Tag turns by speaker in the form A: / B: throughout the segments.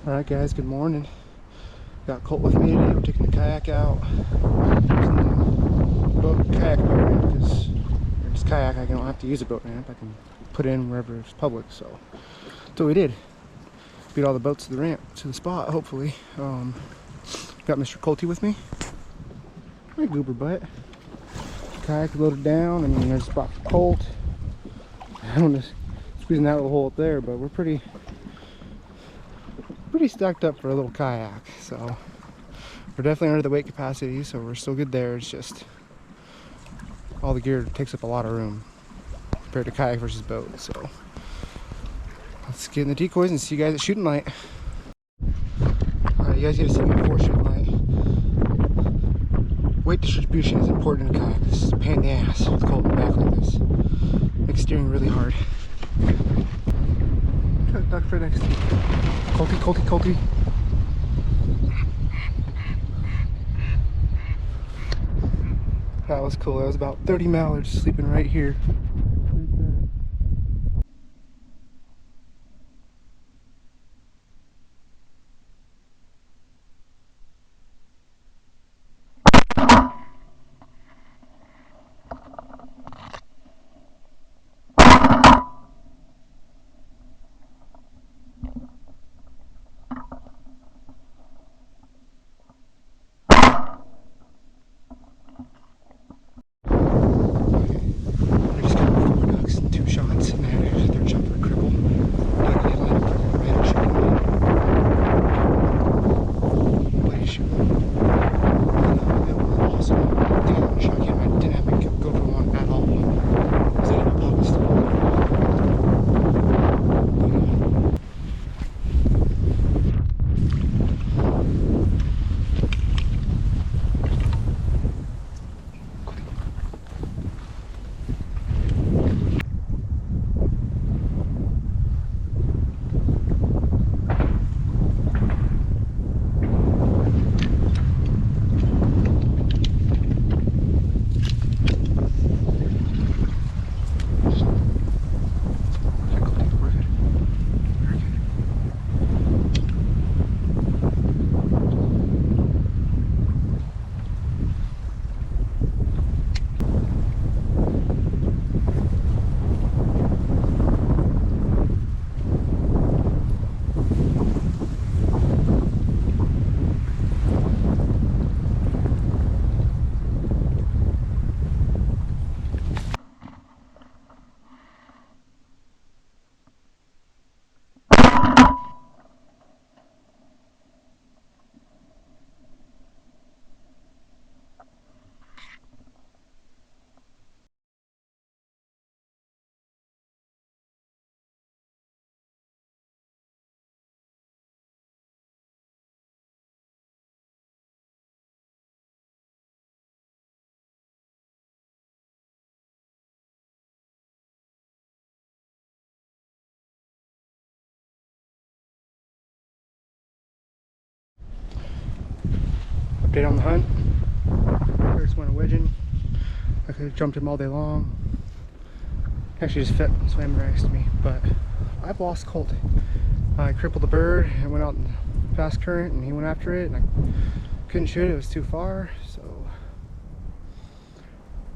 A: Alright guys, good morning. Got Colt with me today. We're taking the kayak out. Kayak boat ramp because it's kayak. I don't have to use a boat ramp. I can put it in wherever it's public. So that's what we did. Beat all the boats to the ramp, to the spot, hopefully. Got Mr. Colty with me. Hey, goober butt. Kayak loaded down. I mean, there's a spot for Colt. I'm just squeezing that little hole up there, but we're pretty stacked up for a little kayak. So we're definitely under the weight capacity, so we're still good there. It's just all the gear takes up a lot of room compared to kayak versus boat. So let's get in the decoys and see you guys at shooting light. Alright, you guys get to see me before shooting light. Weight distribution is important in a kayak. This is a pain in the ass with Colt in the back like this. Makes steering really hard. Duck right next to me. Colty. That was cool. That was about 30 mallards sleeping right here. Update on the hunt. First went a wedging. I could have jumped him all day long. Actually just swam right next to me, but I've lost Colt. I crippled the bird and went out in the fast current and he went after it and I couldn't shoot it, it was too far. So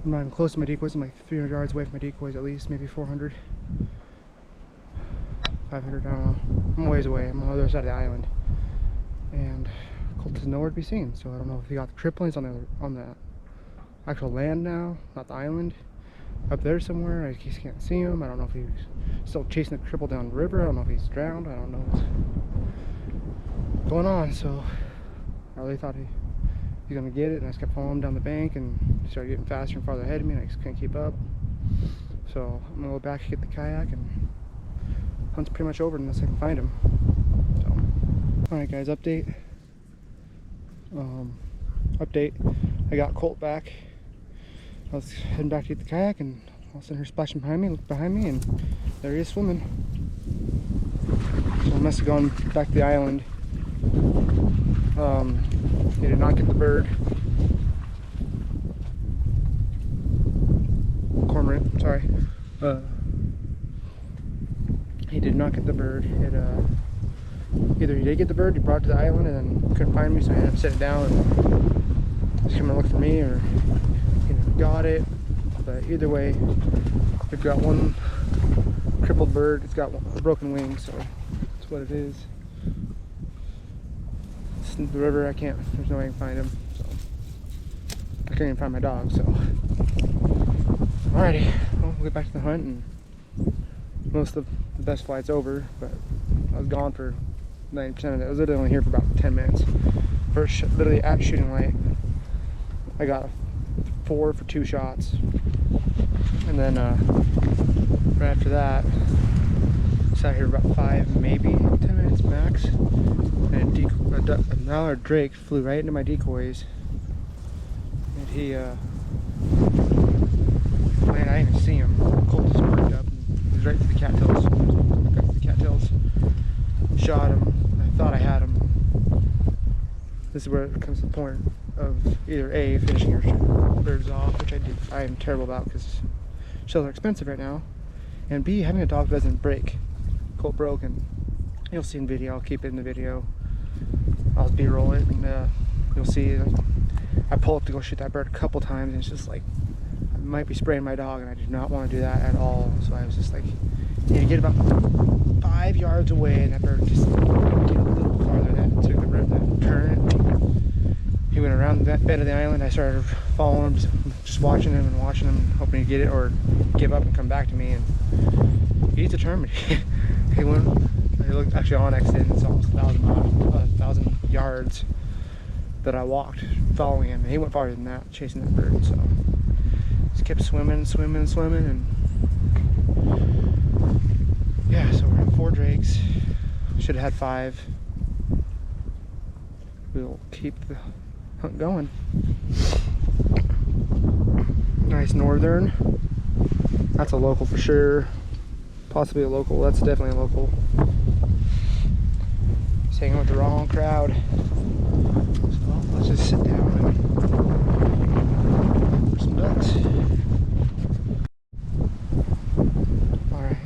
A: I'm not even close to my decoys. I'm like 300 yards away from my decoys, at least maybe 400. 500, I don't know. I'm a ways away. I'm on the other side of the island. And Colt is nowhere to be seen, so I don't know if he got the cripplings on the actual land now, not the island. Up there somewhere, I just can't see him. I don't know if he's still chasing the cripple down the river. I don't know if he's drowned. I don't know what's going on. So I really thought he's gonna get it, and I just kept following him down the bank, and he started getting faster and farther ahead of me, and I just couldn't keep up. So I'm gonna go back and get the kayak, and hunt's pretty much over unless I can find him. So, all right, guys, update. I got Colt back. I was heading back to get the kayak and all of a sudden her splashing behind me, looked behind me, and there he is swimming. So I must have gone back to the island. He did not get the bird. Cormorant, sorry. He did not get the bird. He either he did get the bird, he brought it to the island, and then couldn't find me, so I ended up sitting down and he's coming to look for me, or he got it. But either way, we've got one crippled bird. It's got a broken wing, so that's what it is. It's in the river. I can't. There's no way I can find him. So I can't even find my dog. So alrighty, well, we'll get back to the hunt, and most of the best flight's over. But I was gone for 90% of it. I was literally only here for about 10 minutes. First, literally at shooting light, I got a 4 for 2 shots, and then right after that, sat here about 5, maybe 10 minutes max, and a mallard drake flew right into my decoys, and he man, I didn't even see him. Colt just perked up, and he was right through the cattails. Got through the cattails, shot him. I thought I had him. This is where it comes to the point of either A, finishing your birds off, which I am terrible about because shells are expensive right now, and B, having a dog doesn't break. Colt broke, and you'll see in video. I'll keep it in the video. I'll B-roll it, and you'll see. I pull up to go shoot that bird a couple times, and it's just like I might be spraying my dog, and I did not want to do that at all. So I was just like, you need to get about 5 yards away, and that bird just get a little farther. That took the current. He went around that bed of the island. I started following him, just watching him and watching him, hoping he'd get it or give up and come back to me. And he's determined. He looked actually on X-ed. It's almost 1,000 yards that I walked following him. And he went farther than that, chasing that bird. So just kept swimming, and yeah. So we're at 4 drakes. Should have had 5. We'll keep the hunt going. Nice northern. That's a local for sure. Possibly a local. That's definitely a local. Just hanging with the wrong crowd. So let's just sit down and look for some ducks. Alright.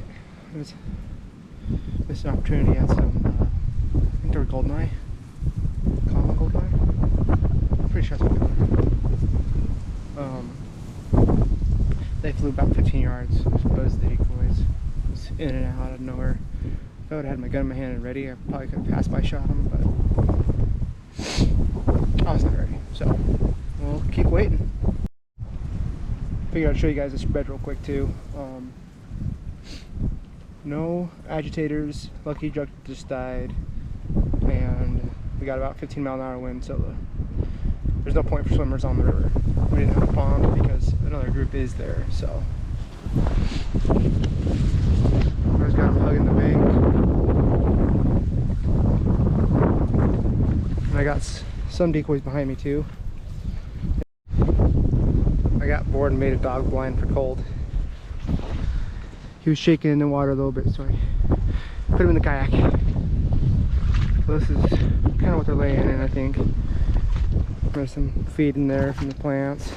A: Missed an opportunity at some, I think they were goldeneye. Common goldeneye? Pretty sure that's what they were. They flew about 15 yards. Just buzzed the decoys. Just in and out of nowhere. If I would have had my gun in my hand and ready, I probably could have passed by shot them, but I was not ready. So we'll keep waiting. Figured I'd show you guys the spread real quick too. No agitators. Lucky duck just died, and we got about 15-mile-an-hour wind, so there's no point for swimmers on the river. We didn't have a pond because another group is there, so I just got him hugging the bank, and I got some decoys behind me too. I got bored and made a dog blind for cold. He was shaking in the water a little bit, so I put him in the kayak. So this is kind of what they're laying in, I think. There's some feed in there from the plants.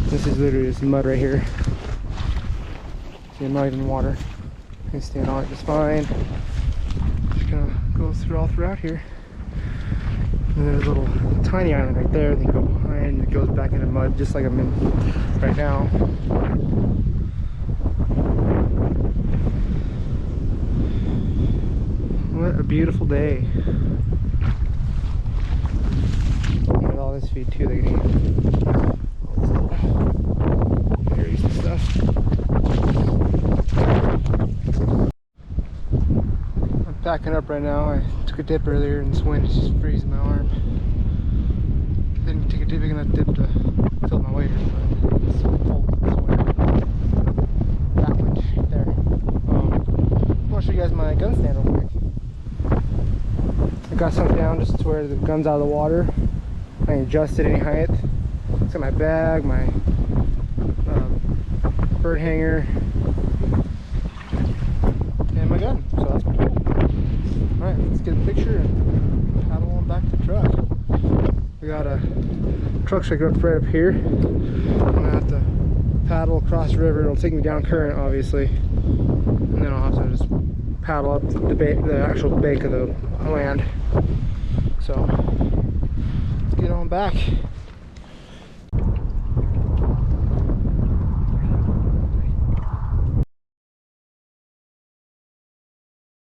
A: This is literally just mud right here. See, I'm not even water. I can stand on it just fine. Just gonna go all throughout here. And there's a little tiny island right there. They go behind and it goes back into mud just like I'm in right now. What a beautiful day. With all this feed too, they can eat all this little berries and stuff. I'm packing up right now. I took a dip earlier and this wind is just freezing my arm. Didn't take a big enough dip to fill my waders, but it's so cold this winter. That wind right there. I want to show you guys my gun stand real quick. I got something down just to where the gun's out of the water. I ain't adjusted any height. It's got my bag, my bird hanger, and my gun. So that's pretty cool. Alright, let's get a picture and paddle on back to the truck. We got a truck straight up here. I'm gonna have to paddle across the river. It'll take me down current, obviously. And then I'll have to just paddle up the actual bank of the land. So let's get on back.